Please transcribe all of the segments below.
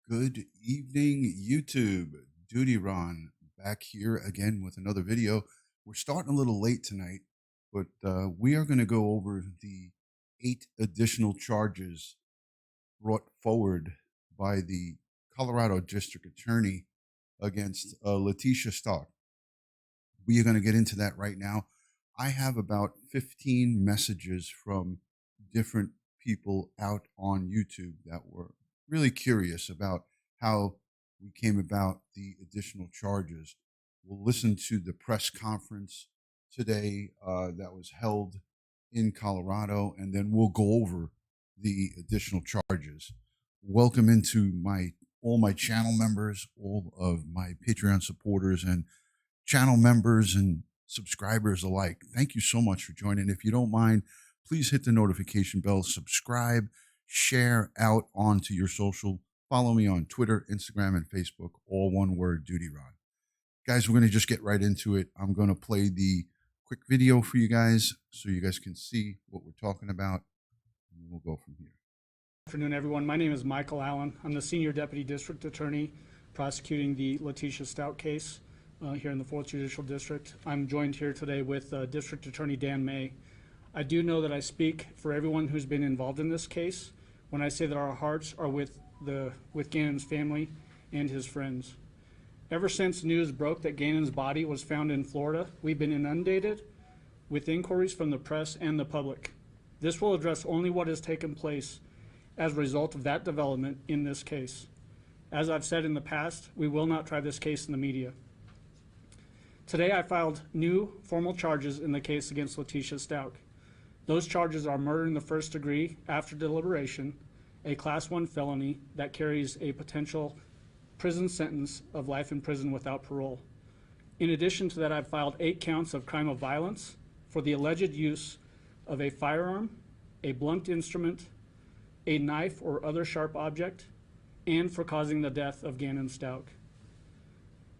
Good evening, YouTube. DutyRon back here again with another video. We're starting a little late tonight, but we are going to go over the 8 additional charges brought forward by the Colorado District Attorney against Letitia Stauch. We are going to get into that right now. I have about 15 messages from different people out on YouTube that were really curious about how we came about the additional charges. We'll listen to the press conference today that was held in Colorado, and then we'll go over the additional charges. Welcome into all my channel members, all of my Patreon supporters, and channel members and subscribers alike. Thank you so much for joining. If you don't mind, please hit the notification bell, subscribe, share out onto your social. Follow me on Twitter, Instagram, and Facebook, all one word, DutyRon. Guys, we're going to just get right into it. I'm going to play the quick video for you guys so you guys can see what we're talking about, and we'll go from here. Good afternoon, everyone. My name is Michael Allen. I'm the Senior Deputy District Attorney prosecuting the Letitia Stauch case here in the 4th Judicial District. I'm joined here today with District Attorney Dan May. I do know that I speak for everyone who's been involved in this case when I say that our hearts are with Gannon's family and his friends. Ever since news broke that Gannon's body was found in Florida, we've been inundated with inquiries from the press and the public. This will address only what has taken place as a result of that development in this case. As I've said in the past, we will not try this case in the media. Today I filed new formal charges in the case against Letitia Stauch. Those charges are murder in the first degree after deliberation, a Class 1 felony that carries a potential prison sentence of life in prison without parole. In addition to that, I've filed 8 counts of crime of violence for the alleged use of a firearm, a blunt instrument, a knife or other sharp object, and for causing the death of Gannon Stauch.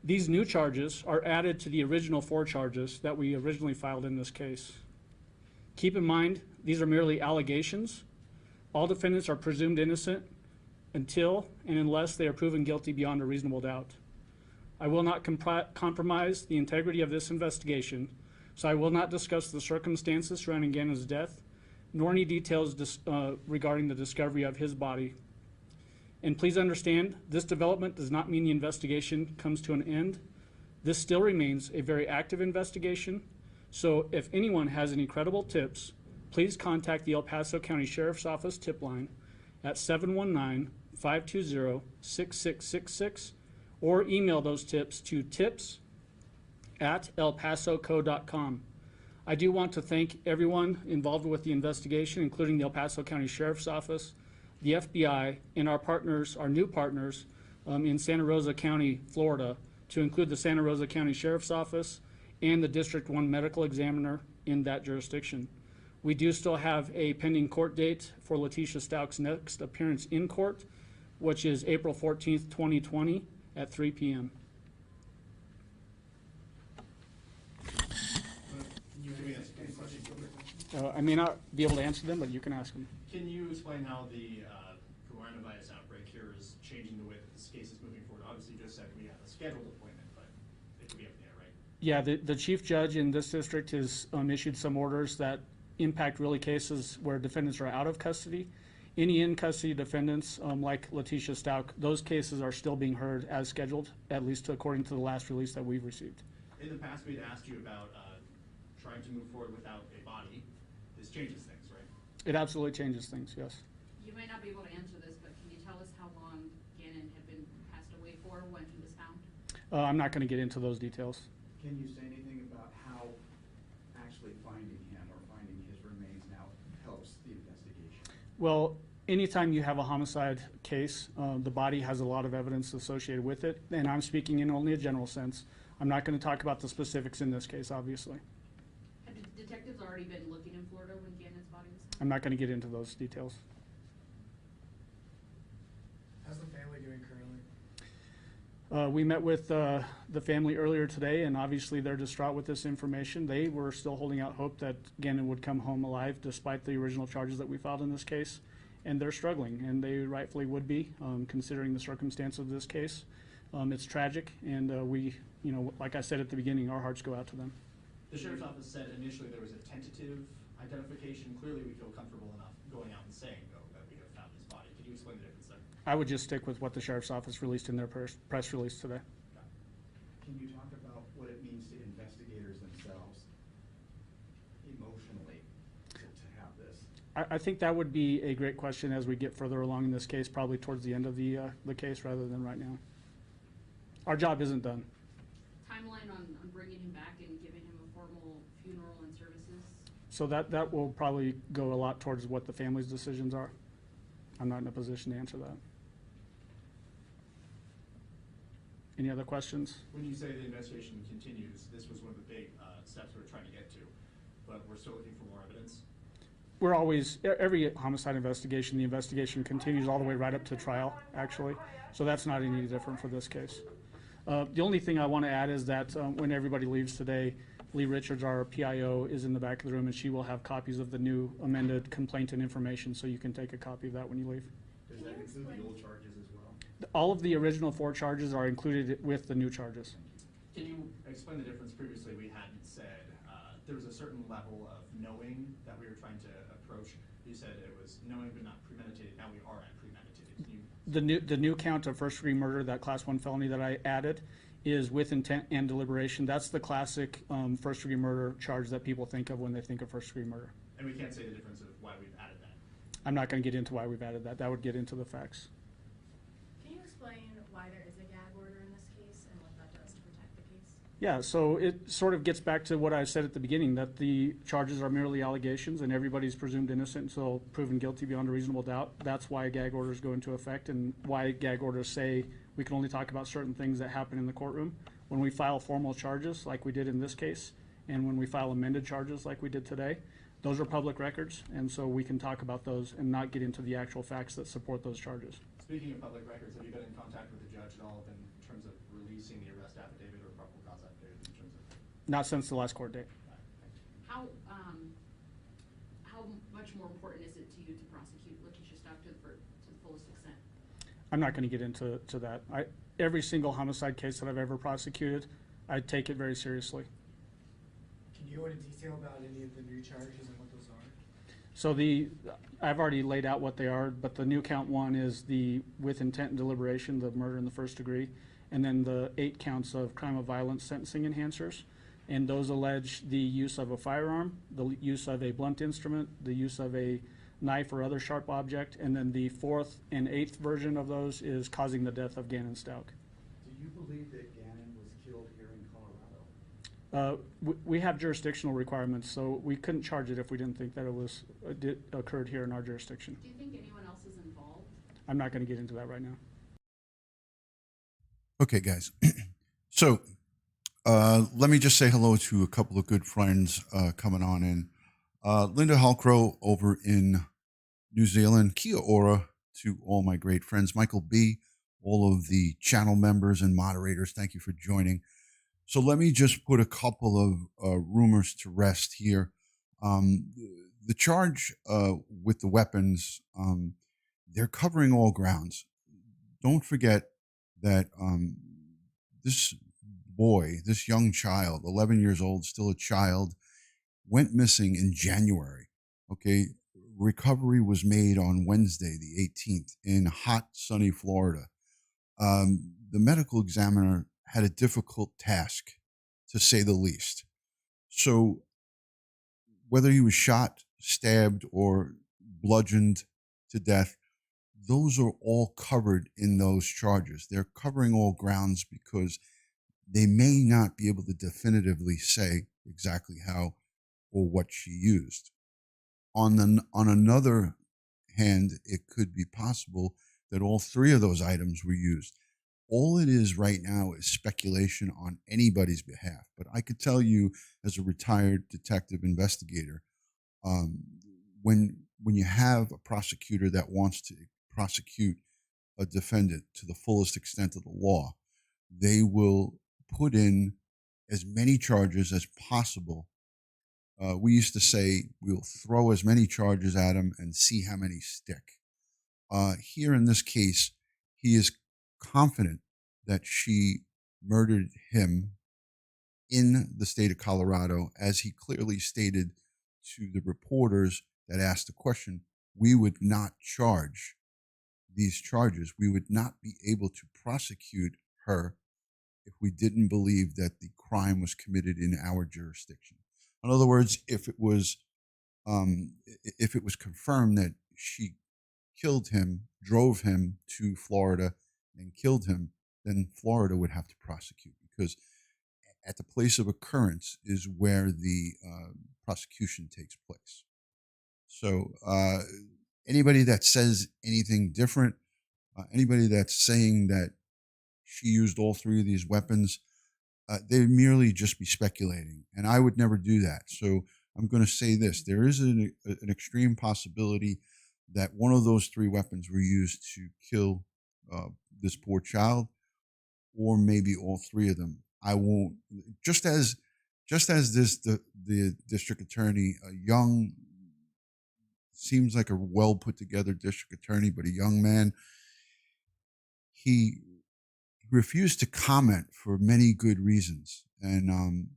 These new charges are added to the original 4 charges that we originally filed in this case. Keep in mind, these are merely allegations. All defendants are presumed innocent until and unless they are proven guilty beyond a reasonable doubt. I will not compromise the integrity of this investigation, so I will not discuss the circumstances surrounding Gannon's death, nor any details regarding the discovery of his body. And please understand, this development does not mean the investigation comes to an end. This still remains a very active investigation, so if anyone has any credible tips, please contact the El Paso County Sheriff's Office tip line at 719-520-6666 or email those tips to tips@elpasoco.com. I do want to thank everyone involved with the investigation, including the El Paso County Sheriff's Office, the FBI, and our partners, our new partners in Santa Rosa County, Florida, to include the Santa Rosa County Sheriff's Office and the District 1 Medical Examiner in that jurisdiction. We do still have a pending court date for Letitia Stauch's next appearance in court, which is April 14th, 2020 at 3 p.m. I may not be able to answer them, but you can ask them. Can you explain how the coronavirus outbreak here is changing the way that this case is moving forward? Obviously, you just said we have a scheduled appointment, but it could be up there, right? Yeah, the chief judge in this district has issued some orders that impact really cases where defendants are out of custody. Any in-custody defendants, like Letitia Stauch, those cases are still being heard as scheduled, at least according to the last release that we've received. In the past, we'd asked you about trying to move forward without a body. This changes things, right? It absolutely changes things, yes. You might not be able to answer this, but can you tell us how long Gannon had been passed away for when he was found? I'm not going to get into those details. Can you say anything about how actually finding him or finding his remains now helps the investigation? Well, anytime you have a homicide case, the body has a lot of evidence associated with it, and I'm speaking in only a general sense. I'm not going to talk about the specifics in this case, obviously. Have the detectives already been looking in Florida when Gannon's body was found? I'm not going to get into those details. How's the family doing currently? We met with the family earlier today, and obviously they're distraught with this information. They were still holding out hope that Gannon would come home alive despite the original charges that we filed in this case. and they're struggling, and they rightfully would be, considering the circumstance of this case. It's tragic, and we, like I said at the beginning, our hearts go out to them. The sheriff's office said initially there was a tentative identification. Clearly, we feel comfortable enough going out and saying, though, that we have found his body. Could you explain the difference there? I would just stick with what the sheriff's office released in their press release today. Can you talk about what it means to investigators themselves emotionally to have this? I think that would be a great question as we get further along in this case, probably towards the end of the case rather than right now. Our job isn't done. Timeline on bringing him back and giving him a formal funeral and services? So that will probably go a lot towards what the family's decisions are. I'm not in a position to answer that. Any other questions? When you say the investigation continues, this was one of the big steps we're trying to get to, but we're still looking for more evidence. We're always, every homicide investigation, the investigation continues all the way right up to trial, actually. So that's not any different for this case. The only thing I want to add is that when everybody leaves today, Lee Richards, our PIO, is in the back of the room, and she will have copies of the new amended complaint and information, so you can take a copy of that when you leave. Does that include the old charges as well? All of the original 4 charges are included with the new charges. Can you explain the difference? Previously, we hadn't said there was a certain level of knowing that we were trying to approach. You said it was knowing but not premeditated. Now we are at premeditated. Can you The new count of first-degree murder, that class 1 felony that I added, is with intent and deliberation. That's the classic first-degree murder charge that people think of when they think of first-degree murder. And we can't say the difference of why we've added that. I'm not going to get into why we've added that. That would get into the facts. Can you explain why there is a gag order in this case and what that does to protect the case? Yeah, so it sort of gets back to what I said at the beginning, that the charges are merely allegations and everybody's presumed innocent until proven guilty beyond a reasonable doubt. That's why gag orders go into effect and why gag orders say we can only talk about certain things that happen in the courtroom. When we file formal charges, like we did in this case, and when we file amended charges like we did today, those are public records, and so we can talk about those and not get into the actual facts that support those charges. Speaking of public records, have you been in contact with the judge at all in terms of releasing the arrest affidavit or probable cause affidavit in terms of? Not since the last court date. How much more important is it to you to prosecute Letitia Stauch to the fullest extent? I'm not going to get into that. Every single homicide case that I've ever prosecuted, I take it very seriously. Can you go into detail about any of the new charges and what those are? So I've already laid out what they are, but the new count 1 is the with intent and deliberation, the murder in the first degree, and then the 8 counts of crime of violence sentencing enhancers. And those allege the use of a firearm, the use of a blunt instrument, the use of a knife or other sharp object, and then the 4th and 8th version of those is causing the death of Gannon Stauch. Do you believe that Gannon was killed here in Colorado? We have jurisdictional requirements, so we couldn't charge it if we didn't think that it occurred here in our jurisdiction. Do you think anyone else is involved? I'm not going to get into that right now. Okay, guys. So let me just say hello to a couple of good friends coming on in. Linda Halcrow over in New Zealand. Kia ora to all my great friends. Michael B., all of the channel members and moderators, thank you for joining. So let me just put a couple of rumors to rest here. The charge with the weapons, they're covering all grounds. Don't forget that this boy, this young child, 11 years old, still a child, went missing in January. Okay, recovery was made on Wednesday, the 18th, in hot, sunny Florida. The medical examiner had a difficult task, to say the least. So whether he was shot, stabbed, or bludgeoned to death, those are all covered in those charges. They're covering all grounds because they may not be able to definitively say exactly how or what she used. On another hand, it could be possible that all 3 of those items were used. All it is right now is speculation on anybody's behalf. But I could tell you, as a retired detective investigator, when you have a prosecutor that wants to prosecute a defendant to the fullest extent of the law, they will put in as many charges as possible. We used to say we'll throw as many charges at them and see how many stick. Here in this case, he is confident that she murdered him in the state of Colorado, as he clearly stated to the reporters that asked the question. We would not charge these charges. We would not be able to prosecute her if we didn't believe that the crime was committed in our jurisdiction. In other words, if it was confirmed that she killed him, drove him to Florida, and killed him, then Florida would have to prosecute, because at the place of occurrence is where the prosecution takes place. So anybody that says anything different, anybody that's saying that she used all three of these weapons, they merely just be speculating, and I would never do that. So I'm going to say this: there is an extreme possibility that one of those three weapons were used to kill this poor child, or maybe all three of them. I won't. Just as the district attorney, a young, seems like a well put together district attorney, but a young man, he refused to comment for many good reasons. And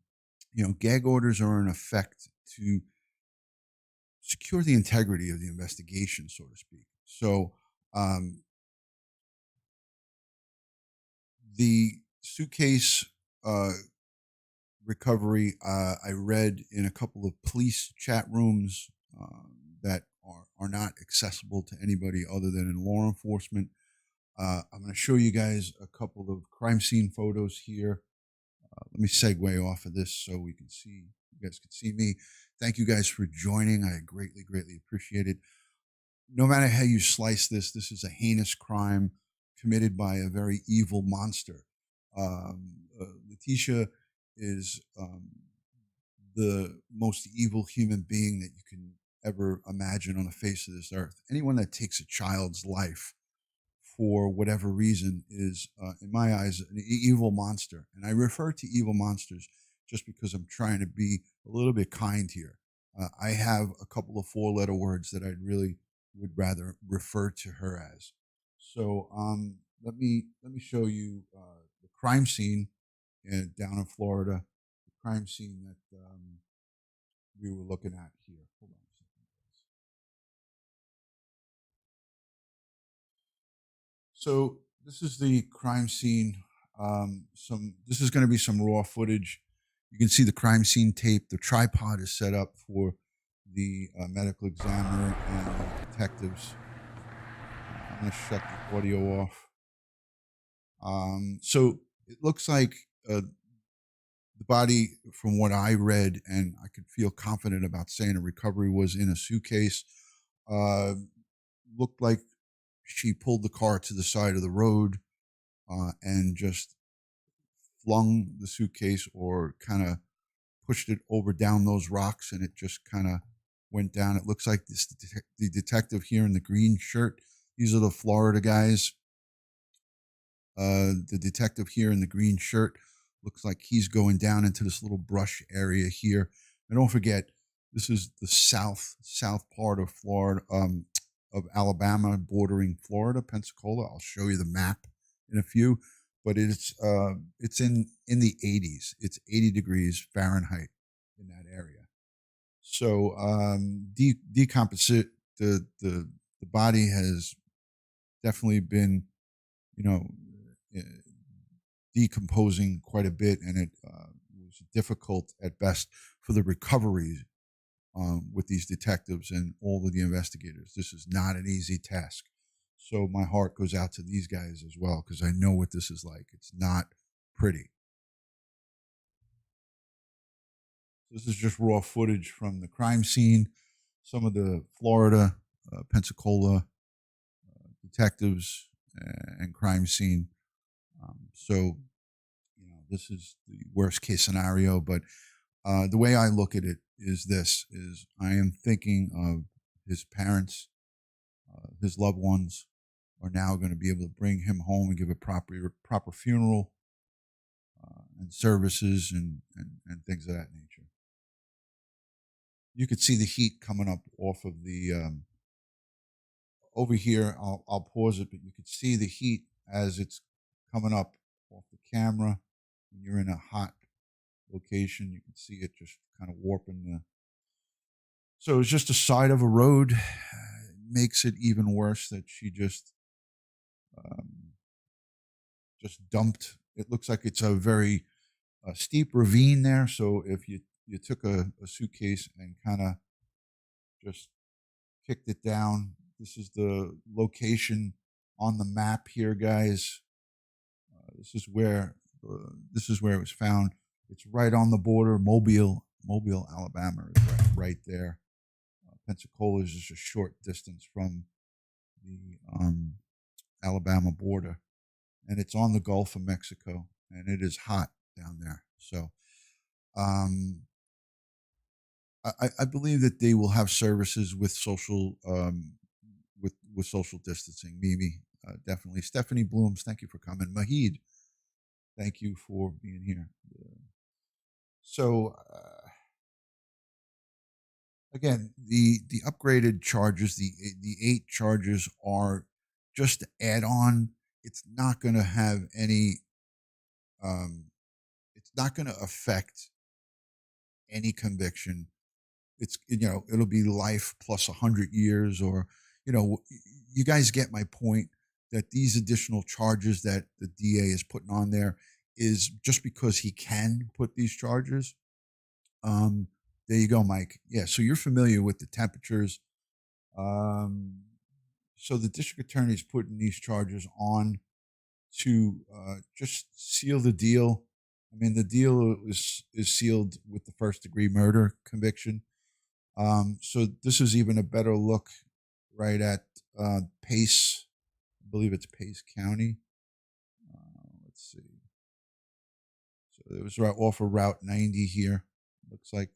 gag orders are in effect to secure the integrity of the investigation, so to speak. So the suitcase recovery, I read in a couple of police chat rooms that are not accessible to anybody other than in law enforcement. I'm going to show you guys a couple of crime scene photos here. Let me segue off of this so we can see, you guys can see me. Thank you guys for joining. I greatly, greatly appreciate it. No matter how you slice this, this is a heinous crime committed by a very evil monster. Letitia is the most evil human being that you can ever imagine on the face of this earth. Anyone that takes a child's life for whatever reason is, in my eyes, an evil monster. And I refer to evil monsters just because I'm trying to be a little bit kind here. I have a couple of four-letter words that I really would rather refer to her as. So let me show you the crime scene down in Florida, the crime scene that we were looking at here. Hold on a second, guys. So this is the crime scene. This is going to be some raw footage. You can see the crime scene tape. The tripod is set up for the medical examiner and the detectives. I'm going to shut the audio off. So it looks like the body, from what I read, and I could feel confident about saying a recovery, was in a suitcase. Looked like she pulled the car to the side of the road and just flung the suitcase, or kind of pushed it over down those rocks, and it just kind of went down. It looks like the detective here in the green shirt. These are the Florida guys. The detective here in the green shirt looks like he's going down into this little brush area here. And don't forget, this is the south part of Florida, of Alabama, bordering Florida, Pensacola. I'll show you the map in a few, but it's in the 80s. It's 80 degrees Fahrenheit in that area. So decomposite, the body has definitely been, decomposing quite a bit, and it was difficult at best for the recovery with these detectives and all of the investigators. This is not an easy task. So my heart goes out to these guys as well, because I know what this is like. It's not pretty. This is just raw footage from the crime scene. Some of the Florida, Pensacola detectives and crime scene. So, this is the worst case scenario, but the way I look at it is this: I am thinking of his parents, his loved ones are now going to be able to bring him home and give a proper funeral and services and things of that nature. You could see the heat coming up off of the over here, I'll pause it, but you can see the heat as it's coming up off the camera. When you're in a hot location, you can see it just kind of warping the. So it's just the side of a road. Makes it even worse that she just dumped. It looks like it's a very steep ravine there. So if you took a suitcase and kind of just kicked it down, this is the location on the map here, guys. This is where it was found. It's right on the border. Mobile, Alabama is right there. Pensacola is just a short distance from the Alabama border, and it's on the Gulf of Mexico, and it is hot down there. So I believe that they will have services with social with social distancing. Mimi, definitely. Stephanie Blooms, thank you for coming. Mahid, thank you for being here. So again, the upgraded charges, the 8 charges are just to add on. It's not going to have any. It's not going to affect any conviction. It's, it'll be life plus 100 years, or you guys get my point, that these additional charges that the DA is putting on there is just because he can put these charges. There you go, Mike. Yeah, so you're familiar with the temperatures. So the district attorney is putting these charges on to just seal the deal. I mean, the deal is sealed with the first-degree murder conviction. So this is even a better look right at Pace. I believe it's Pace County. Let's see. So it was right off of Route 90 here. Looks like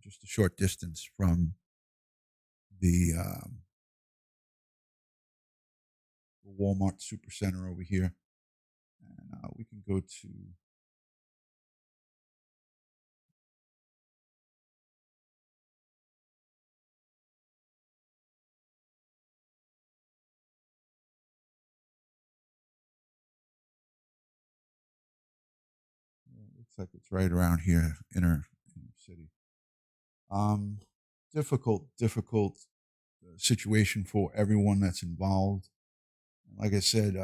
just a short distance from the Walmart Supercenter over here. And we can go to looks like it's right around here, inner city. Difficult situation for everyone that's involved. Like I said,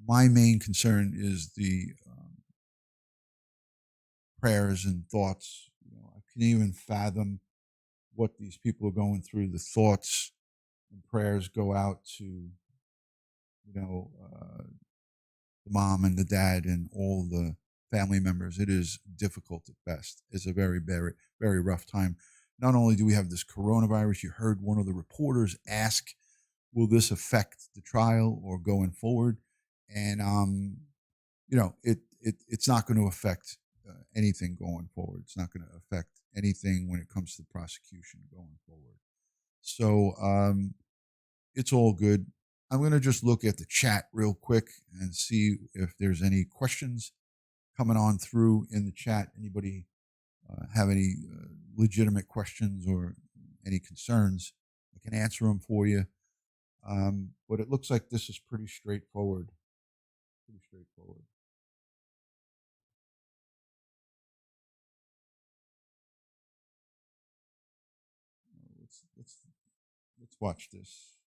my main concern is the prayers and thoughts. I can't even fathom what these people are going through. The thoughts and prayers go out to, the mom and the dad and all the family members. It is difficult at best. It's a very, very, very rough time. Not only do we have this coronavirus, you heard one of the reporters ask, will this affect the trial or going forward? And, it's not going to affect anything going forward. It's not going to affect anything when it comes to the prosecution going forward. So it's all good. I'm going to just look at the chat real quick and see if there's any questions coming on through in the chat. Anybody have any legitimate questions or any concerns? I can answer them for you. But it looks like this is pretty straightforward. Let's watch this.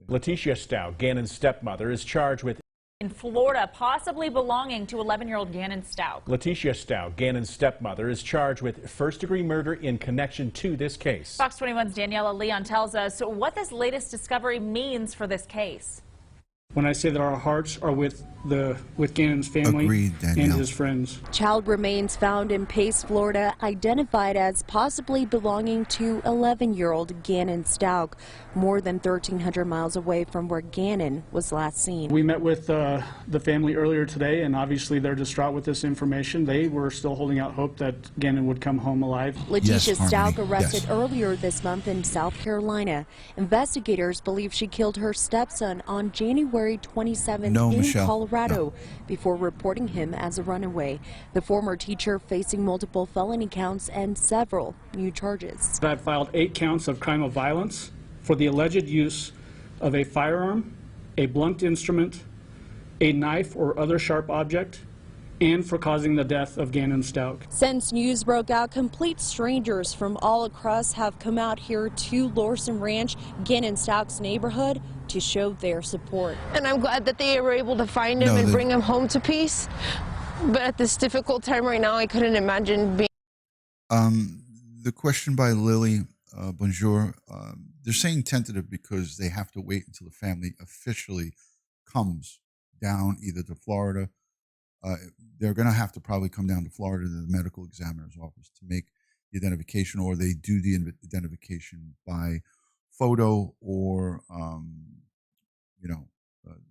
Letitia Stauch, Gannon's stepmother, is charged with in Florida, possibly belonging to 11-year-old Gannon Stauch. Letitia Stauch, Gannon's stepmother, is charged with first-degree murder in connection to this case. Fox 21's Daniela Leon tells us what this latest discovery means for this case. When I say that our hearts are with Gannon's family. Agreed, and his friends. Child remains found in Pace, Florida, identified as possibly belonging to 11-year-old Gannon Stauch, more than 1,300 miles away from where Gannon was last seen. We met with the family earlier today, and obviously they're distraught with this information. They were still holding out hope that Gannon would come home alive. Letitia Stauch arrested earlier this month in South Carolina. Investigators believe she killed her stepson on January January 27th No, in Michelle, Colorado no. before reporting him as a runaway. The former teacher facing multiple felony counts and several new charges. I've filed 8 counts of crime of violence for the alleged use of a firearm, a blunt instrument, a knife or other sharp object, and for causing the death of Gannon Stauch. Since news broke out, complete strangers from all across have come out here to Lorson Ranch, Gannon Stauch's neighborhood, to show their support. And I'm glad that they were able to find him and bring him home to peace. But at this difficult time right now, I couldn't imagine being. The question by Lily, bonjour. They're saying tentative because they have to wait until the family officially comes down either to Florida. They're going to have to probably come down to Florida to the medical examiner's office to make the identification, or they do the identification by photo or,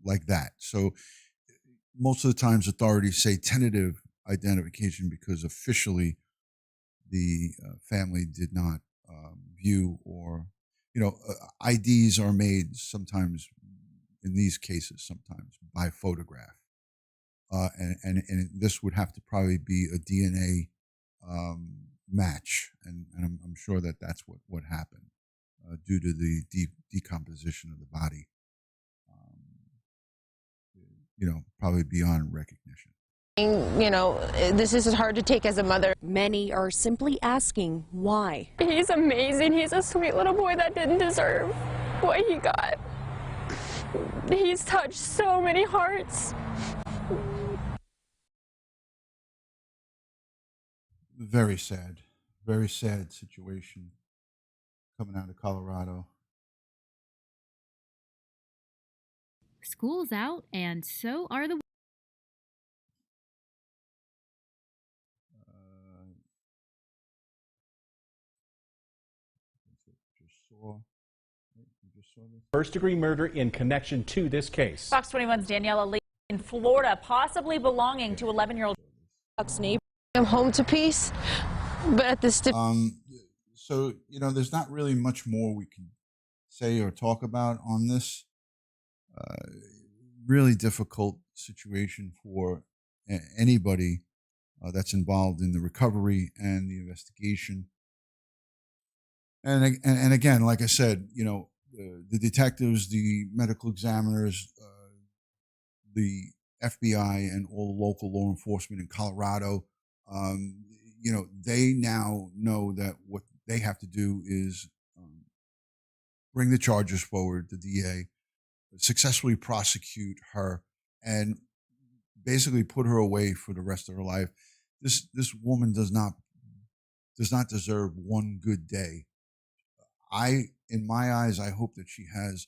like that. So most of the times authorities say tentative identification because officially the family did not view or, IDs are made sometimes in these cases, sometimes by photograph. And this would have to probably be a DNA match, and I'm sure that that's what happened due to the decomposition of the body. Probably beyond recognition. This is hard to take as a mother. Many are simply asking why. He's amazing. He's a sweet little boy that didn't deserve what he got. He's touched so many hearts. Very sad situation coming out of Colorado. School's out, and so are the. First-degree murder in connection to this case. Fox 21's Daniela Lee in Florida, possibly belonging to 11-year-old neighbor. I'm home to peace, but at this. So there's not really much more we can say or talk about on this. Really difficult situation for anybody that's involved in the recovery and the investigation. And again, like I said, the detectives, the medical examiners, the FBI, and all the local law enforcement in Colorado, they now know that what they have to do is bring the charges forward, the DA, successfully prosecute her, and basically put her away for the rest of her life. This woman does not deserve one good day. In my eyes, I hope that she has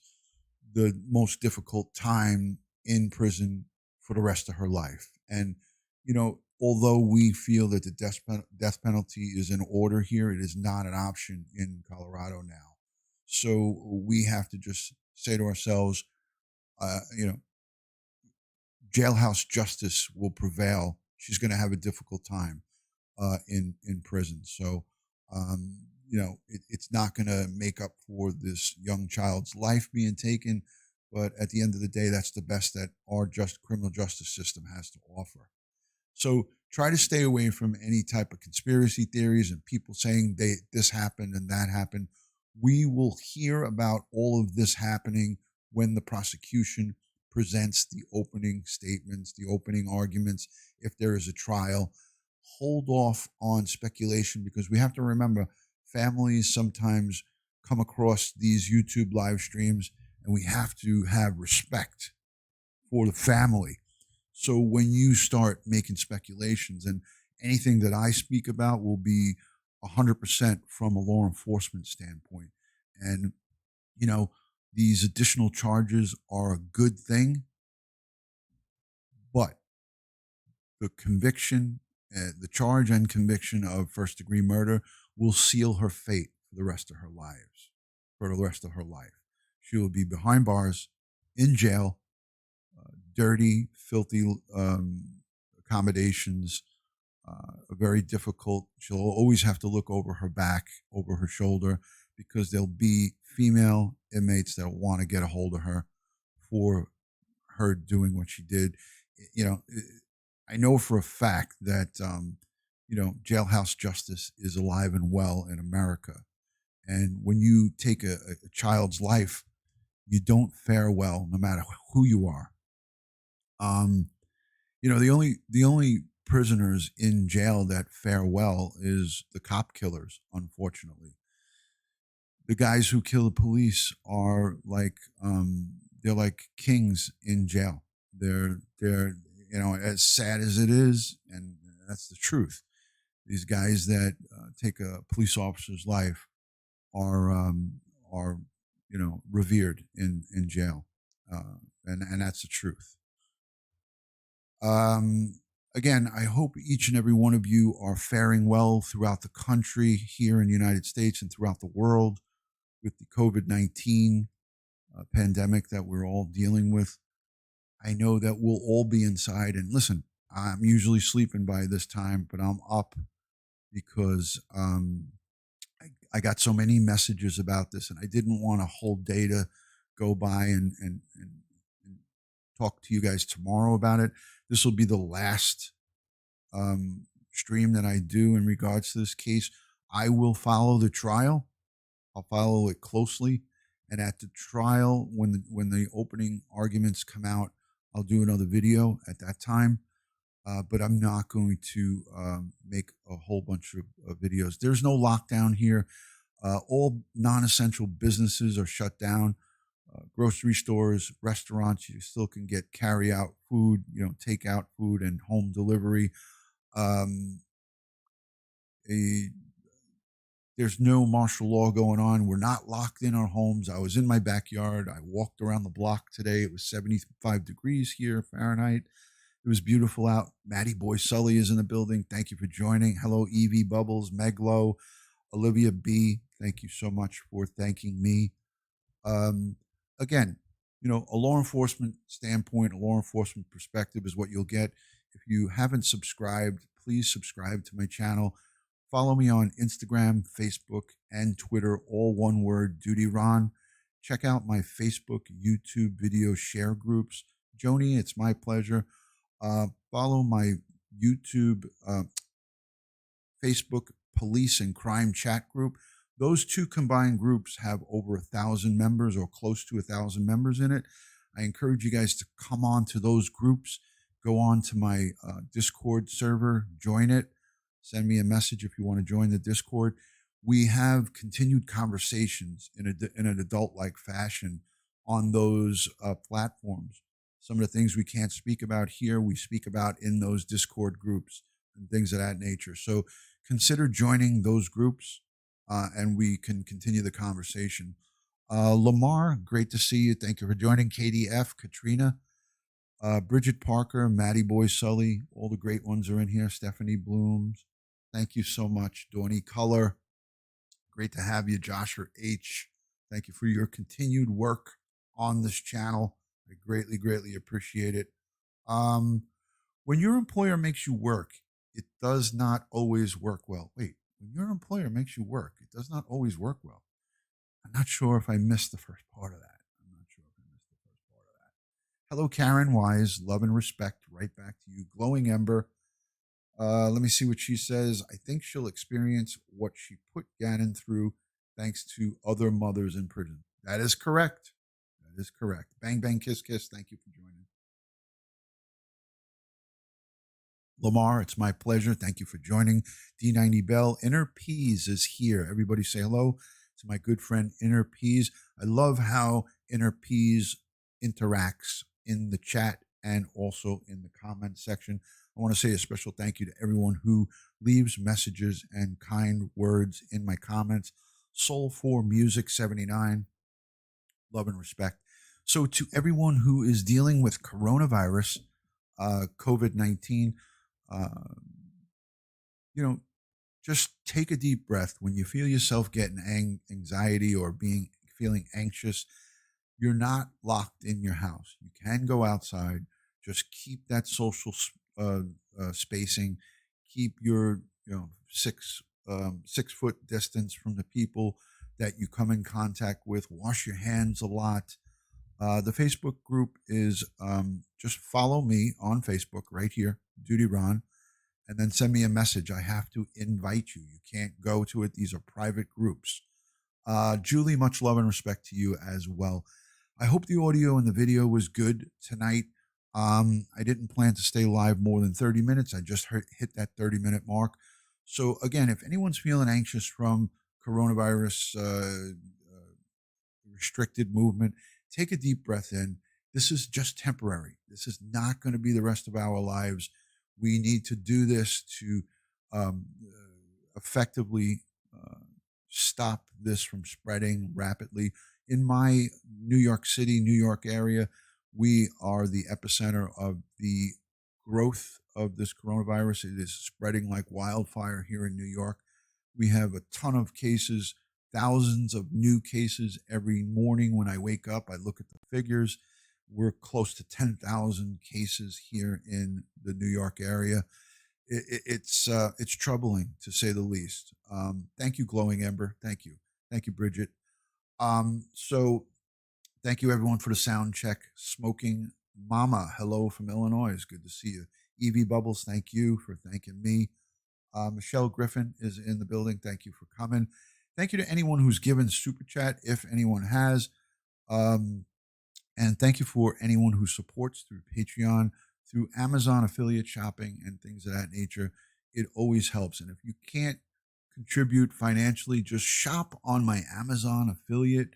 the most difficult time in prison for the rest of her life. And although we feel that the death penalty is in order here, it is not an option in Colorado now. So we have to just say to ourselves, jailhouse justice will prevail. She's going to have a difficult time in prison. So, it's not going to make up for this young child's life being taken. But at the end of the day, that's the best that our criminal justice system has to offer. So try to stay away from any type of conspiracy theories and people saying this happened and that happened. We will hear about all of this happening when the prosecution presents the opening statements, the opening arguments, if there is a trial. Hold off on speculation, because we have to remember families sometimes come across these YouTube live streams, and we have to have respect for the family. So when you start making speculations, and anything that I speak about will be 100% from a law enforcement standpoint. And, these additional charges are a good thing, but the conviction, the charge and conviction of first-degree murder will seal her fate for the rest of her life. She will be behind bars, in jail, dirty, filthy accommodations, very difficult. She'll always have to look over her back, over her shoulder, because there'll be female inmates that want to get a hold of her for her doing what she did. You know, I know for a fact that jailhouse justice is alive and well in America. And when you take a child's life, you don't fare well, no matter who you are. The only prisoners in jail that fare well is the cop killers. Unfortunately, the guys who kill the police are like they're like kings in jail. They're as sad as it is, and that's the truth. These guys that take a police officer's life are revered in jail, and that's the truth. Again, I hope each and every one of you are faring well throughout the country, here in the United States and throughout the world, with the COVID-19 pandemic that we're all dealing with. I know that we'll all be inside. And listen, I'm usually sleeping by this time, but I'm up because I got so many messages about this, and I didn't want a whole day to go by and talk to you guys tomorrow about it. This will be the last stream that I do in regards to this case. I will follow the trial. I'll follow it closely. And at the trial, when the opening arguments come out, I'll do another video at that time. But I'm not going to make a whole bunch of videos. There's no lockdown here. All non-essential businesses are shut down. Grocery stores, restaurants, you still can get carry-out food, take-out food and home delivery. There's no martial law going on. We're not locked in our homes. I was in my backyard. I walked around the block today. It was 75 degrees here, Fahrenheit. It was beautiful out. Matty Boy Sully is in the building. Thank you for joining. Hello, Evie Bubbles, Meglo, Olivia B. Thank you so much for thanking me. Again, a law enforcement standpoint, a law enforcement perspective is what you'll get. If you haven't subscribed, please subscribe to my channel. Follow me on Instagram, Facebook, and Twitter, all one word, DutyRon. Check out my Facebook, YouTube video share groups. Joni, it's my pleasure. Follow my YouTube, Facebook police and crime chat group. Those two combined groups have over 1,000 members or close to 1,000 members in it. I encourage you guys to come on to those groups. Go on to my Discord server, join it. Send me a message if you want to join the Discord. We have continued conversations in an adult-like fashion on those platforms. Some of the things we can't speak about here, we speak about in those Discord groups and things of that nature. So consider joining those groups, and we can continue the conversation. Lamar, great to see you. Thank you for joining. KDF, Katrina, Bridget Parker, Matty Boy Sully, all the great ones are in here. Stephanie Blooms, thank you so much. Dawny Color, great to have you. Joshua H., thank you for your continued work on this channel. I greatly, greatly appreciate it. When your employer makes you work, it does not always work well. Wait, when your employer makes you work, it does not always work well. I'm not sure if I missed the first part of that. Hello, Karen Wise. Love and respect. Right back to you. Glowing Ember. Let me see what she says. I think she'll experience what she put Gannon through thanks to other mothers in prison. That is correct. That is correct. Bang, bang, kiss, kiss. Thank you for joining. Lamar, it's my pleasure. Thank you for joining. D90 Bell. Inner Peas is here. Everybody say hello to my good friend Inner Peas. I love how Inner Peas interacts in the chat and also in the comment section. I want to say a special thank you to everyone who leaves messages and kind words in my comments. Soul4 Music 79, love and respect. So to everyone who is dealing with coronavirus, COVID-19, just take a deep breath. When you feel yourself getting anxiety or feeling anxious, you're not locked in your house. You can go outside. Just keep that social spacing. Keep your 6 foot distance from the people that you come in contact with. Wash your hands a lot. The Facebook group is just follow me on Facebook right here, DutyRon, and then send me a message. I have to invite you. You can't go to it. These are private groups. Julie, much love and respect to you as well. I hope the audio and the video was good tonight. I didn't plan to stay live more than 30 minutes. I just hit that 30-minute mark. So again, if anyone's feeling anxious from coronavirus restricted movement, take a deep breath in. This is just temporary. This is not going to be the rest of our lives. We need to do this to effectively stop this from spreading rapidly. In my New York City, New York area, we are the epicenter of the growth of this coronavirus. It is spreading like wildfire here in New York. We have a ton of cases, thousands of new cases every morning. When I wake up, I look at the figures. We're close to 10,000 cases here in the New York area. It's troubling, to say the least. Thank you, Glowing Ember. Thank you, Bridget. So thank you, everyone, for the sound check. Smoking Mama, hello from Illinois. It's good to see you. Evie Bubbles, thank you for thanking me. Michelle Griffin is in the building. Thank you for coming. Thank you to anyone who's given Super Chat, if anyone has. And thank you for anyone who supports through Patreon, through Amazon affiliate shopping, and things of that nature. It always helps. And if you can't contribute financially, just shop on my Amazon affiliate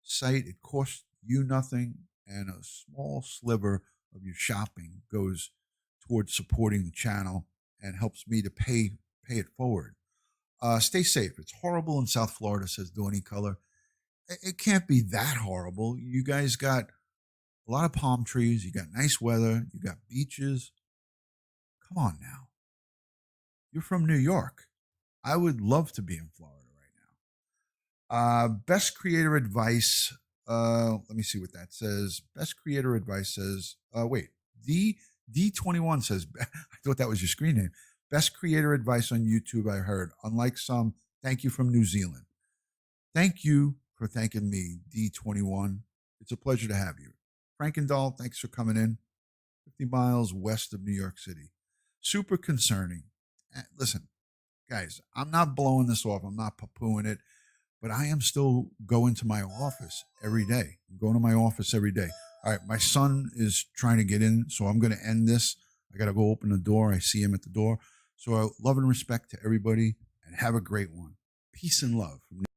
site. It costs you nothing, and a small sliver of your shopping goes towards supporting the channel and helps me to pay it forward. Stay safe. It's horrible in South Florida, says Dawny Color. It can't be that horrible. You guys got a lot of palm trees. You got nice weather. You got beaches. Come on now. You're from New York. I would love to be in Florida right now. Best creator advice. Let me see what that says. Best creator advice says, wait, D21 says, I thought that was your screen name. Best creator advice on YouTube, I heard. Unlike some, thank you from New Zealand. Thank you for thanking me, D21. It's a pleasure to have you. Frankendahl, thanks for coming in. 50 miles west of New York City. Super concerning. Listen, guys, I'm not blowing this off. I'm not poo-pooing it, but I am still going to my office every day. I'm going to my office every day. All right, my son is trying to get in, so I'm going to end this. I got to go open the door. I see him at the door. So love and respect to everybody, and have a great one. Peace and love.